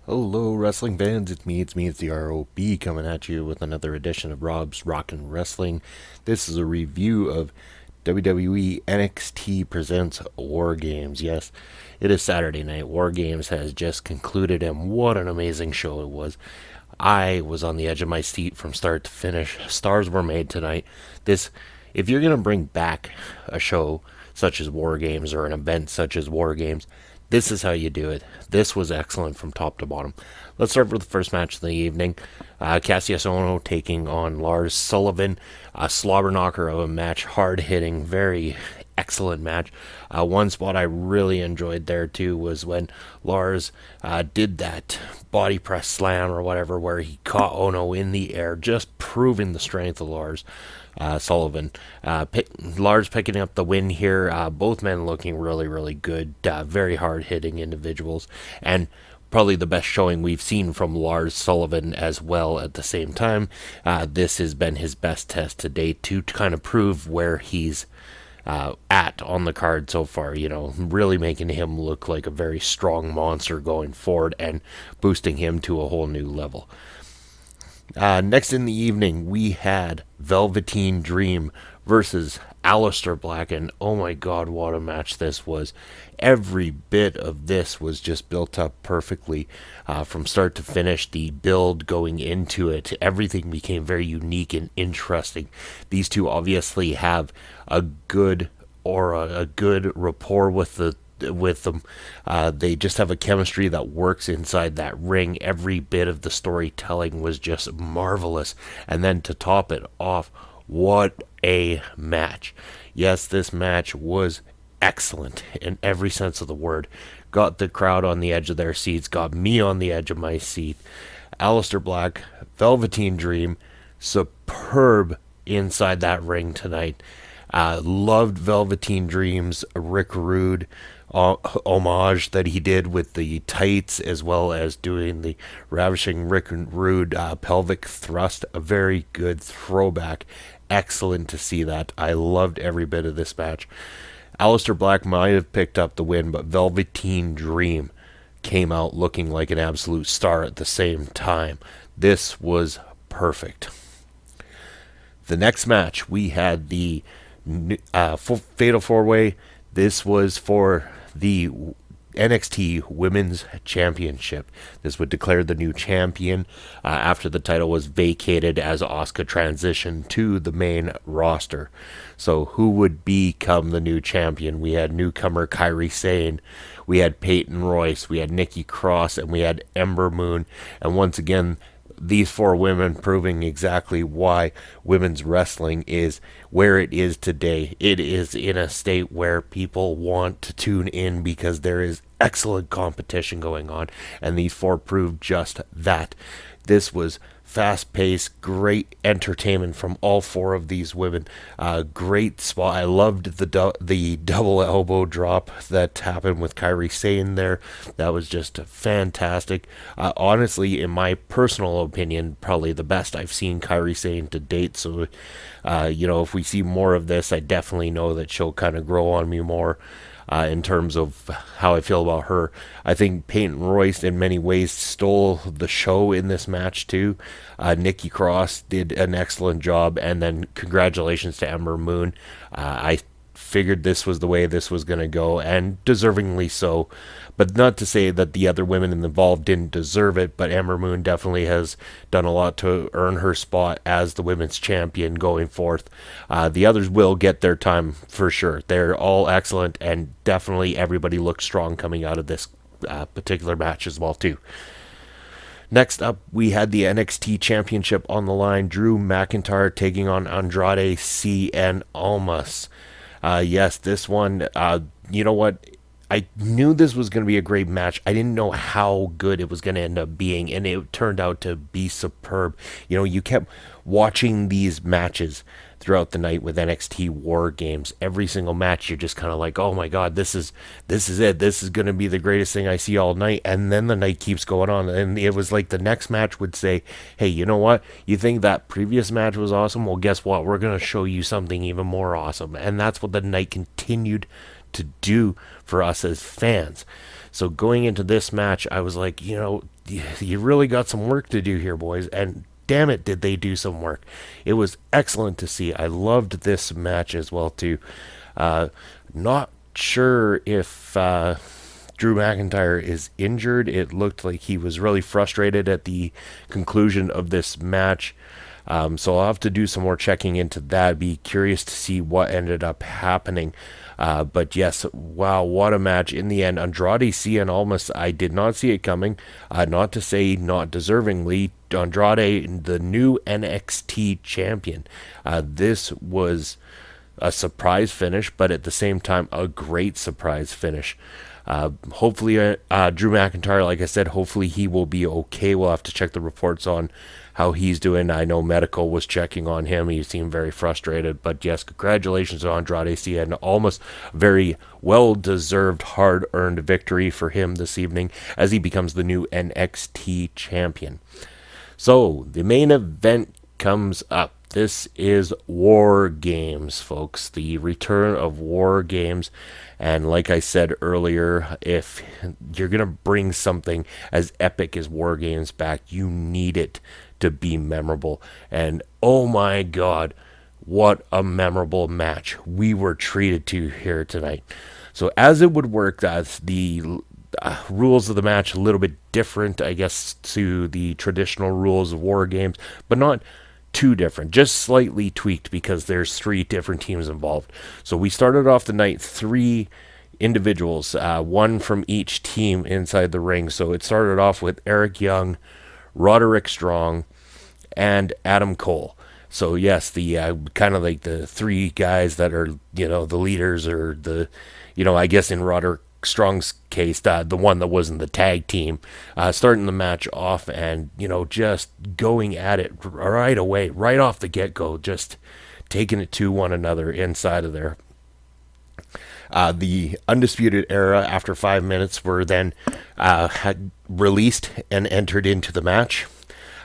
Hello, wrestling fans. It's the ROB coming at you with another edition of Rob's Rockin' Wrestling. This is a review of WWE NXT Presents War Games. Yes, it is Saturday night. War Games has just concluded, and what an amazing show it was. I was on the edge of my seat from start to finish. Stars were made tonight. If you're going to bring back a show such as War Games or an event such as War Games, this is how you do it. This was excellent from top to bottom. Let's start with the first match of the evening. Cassius Ohno taking on Lars Sullivan. A slobber knocker of a match. Hard-hitting, very excellent match. One spot I really enjoyed there too was when Lars did that body press slam or whatever where he caught Ohno in the air, just proving the strength of Lars. Sullivan. Lars picking up the win here. Both men looking really, really good. Very hard-hitting individuals. And probably the best showing we've seen from Lars Sullivan as well at the same time. This has been his best test to date to kind of prove where he's at on the card so far, really making him look like a very strong monster going forward and boosting him to a whole new level. Next in the evening, we had Velveteen Dream versus Aleister Black, and oh my god, what a match this was. Every bit of this was just built up perfectly from start to finish. The build going into it, everything became very unique and interesting. These two obviously have a good rapport with them. They just have a chemistry that works inside that ring. Every bit of the storytelling was just marvelous. And then to top it off, what a match. Yes, this match was excellent in every sense of the word. Got the crowd on the edge of their seats, got me on the edge of my seat. Aleister Black, Velveteen Dream, superb inside that ring tonight. Loved Velveteen Dream's Rick Rude homage that he did with the tights, as well as doing the ravishing Rick Rude pelvic thrust. A very good throwback. Excellent to see that. I loved every bit of this match. Aleister Black might have picked up the win, but Velveteen Dream came out looking like an absolute star at the same time. This was perfect. The next match, we had the Fatal 4-Way. This was for the NXT Women's Championship. This would declare the new champion after the title was vacated as Asuka transitioned to the main roster. So who would become the new champion? We had newcomer Kairi Sane, we had Peyton Royce, we had Nikki Cross, and we had Ember Moon. And once again, these four women proving exactly why women's wrestling is where it is today. It is in a state where people want to tune in because there is excellent competition going on, and these four proved just that. This was fast-paced, great entertainment from all four of these women. Great spot. I loved the double elbow drop that happened with Kairi Sane there. That was just fantastic. Honestly, in my personal opinion, probably the best I've seen Kairi Sane to date. So, if we see more of this, I definitely know that she'll kind of grow on me more. In terms of how I feel about her. I think Peyton Royce in many ways stole the show in this match too. Nikki Cross did an excellent job, and then congratulations to Ember Moon. I figured this was the way this was going to go, and deservingly so. But not to say that the other women involved didn't deserve it, but Ember Moon definitely has done a lot to earn her spot as the women's champion going forth. The others will get their time for sure. They're all excellent, and definitely everybody looked strong coming out of this particular match as well too. Next up, we had the NXT Championship on the line. Drew McIntyre taking on Andrade Cien Almas. Yes, this one, you know what? I knew this was going to be a great match. I didn't know how good it was going to end up being, and it turned out to be superb. You kept watching these matches throughout the night with NXT War Games. Every single match, you're just kind of like, oh my god, this is it. This is going to be the greatest thing I see all night. And then the night keeps going on, and it was like the next match would say, hey, you know what? You think that previous match was awesome? Well, guess what? We're going to show you something even more awesome. And that's what the night continued to do for us as fans. So going into this match, I was like, you really got some work to do here, boys. And damn it, did they do some work. It was excellent to see. I loved this match as well, too. Not sure if Drew McIntyre is injured. It looked like he was really frustrated at the conclusion of this match. So I'll have to do some more checking into that. Be curious to see what ended up happening. But yes, wow, what a match. In the end, Andrade Cien Almas, I did not see it coming. Not to say not deservingly. Andrade, the new NXT champion. This was a surprise finish, but at the same time, a great surprise finish. Hopefully, Drew McIntyre, like I said, hopefully he will be okay. We'll have to check the reports on how he's doing. I know medical was checking on him. He seemed very frustrated. But yes, congratulations on Andrade Cien. Almost very well-deserved, hard-earned victory for him this evening as he becomes the new NXT champion. So, the main event comes up. This is War Games, folks. The return of War Games. And like I said earlier, if you're going to bring something as epic as War Games back, you need it to be memorable. And oh my God, what a memorable match we were treated to here tonight. So as it would work, that's the rules of the match a little bit different, I guess, to the traditional rules of War Games, but not too different, just slightly tweaked because there's 3 different teams involved. So we started off the night 3 individuals, 1 from each team inside the ring. So it started off with Eric Young, Roderick Strong, and Adam Cole. So yes, the kind of like the 3 guys that are, the leaders, or the, I guess in Roderick Strong's case, the one that was in the tag team, starting the match off and, just going at it right away, right off the get-go, just taking it to one another inside of there. The Undisputed Era, after 5 minutes, were then released and entered into the match.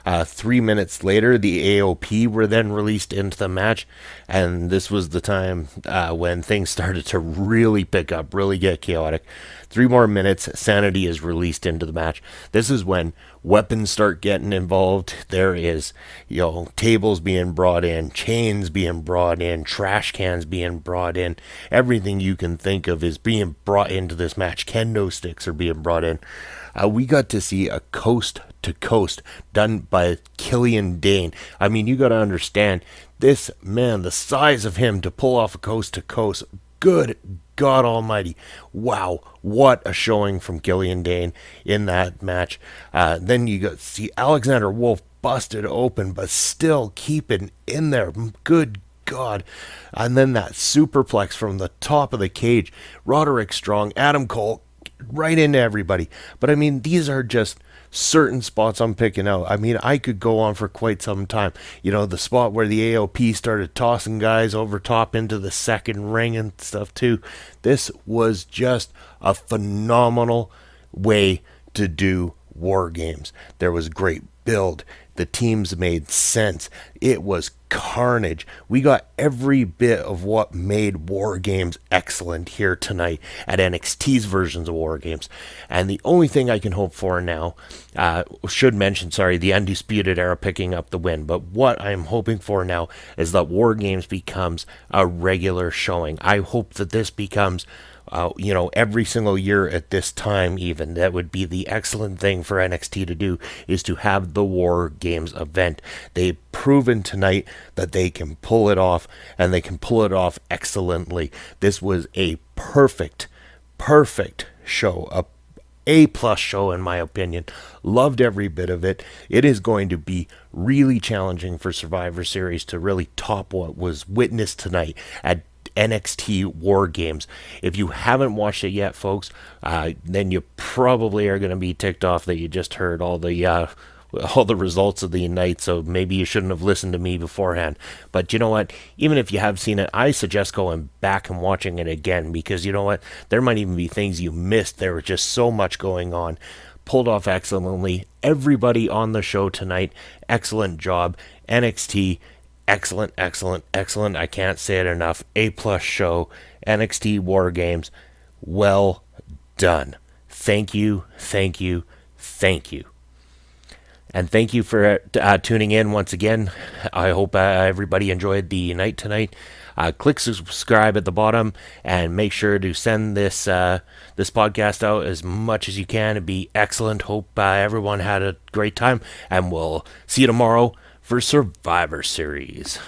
3 minutes later, the AOP were then released into the match, and this was the time when things started to really pick up, really get chaotic. 3 more minutes, Sanity is released into the match. This is when weapons start getting involved. There is, tables being brought in, chains being brought in, trash cans being brought in. Everything you can think of is being brought into this match. Kendo sticks are being brought in. We got to see a coast to coast done by Killian Dane. I mean, you got to understand this man, the size of him to pull off a coast to coast. Good God Almighty. Wow. What a showing from Killian Dane in that match. Then you got to see Alexander Wolf busted open, but still keeping in there. Good God. And then that superplex from the top of the cage. Roderick Strong, Adam Cole, right into everybody. But I mean, these are just certain spots I'm picking out. I mean, I could go on for quite some time. The spot where the AOP started tossing guys over top into the second ring and stuff too. This was just a phenomenal way to do War Games. There was great build. The teams made sense. It was carnage. We got every bit of what made War Games excellent here tonight at NXT's versions of War Games. And the only thing I can hope for now, the Undisputed Era picking up the win. But what I'm hoping for now is that War Games becomes a regular showing. I hope that this becomes every single year at this time even. That would be the excellent thing for NXT to do, is to have the War Games event. They've proven tonight that they can pull it off, and they can pull it off excellently. This was a perfect show, a A+ show in my opinion. Loved every bit of it. It is going to be really challenging for Survivor Series to really top what was witnessed tonight at NXT War Games. If you haven't watched it yet, folks, then you probably are going to be ticked off that you just heard all the results of the night, so maybe you shouldn't have listened to me beforehand. But you know what? Even if you have seen it, I suggest going back and watching it again, because you know what? There might even be things you missed. There was just so much going on. Pulled off excellently. Everybody on the show tonight, excellent job. NXT, excellent. I can't say it enough. A+ show. NXT War Games, well done. Thank you, thank you, thank you. And thank you for tuning in once again. I hope everybody enjoyed the night tonight. Click subscribe at the bottom and make sure to send this this podcast out as much as you can. It'd be excellent. Hope everyone had a great time, and we'll see you tomorrow for Survivor Series.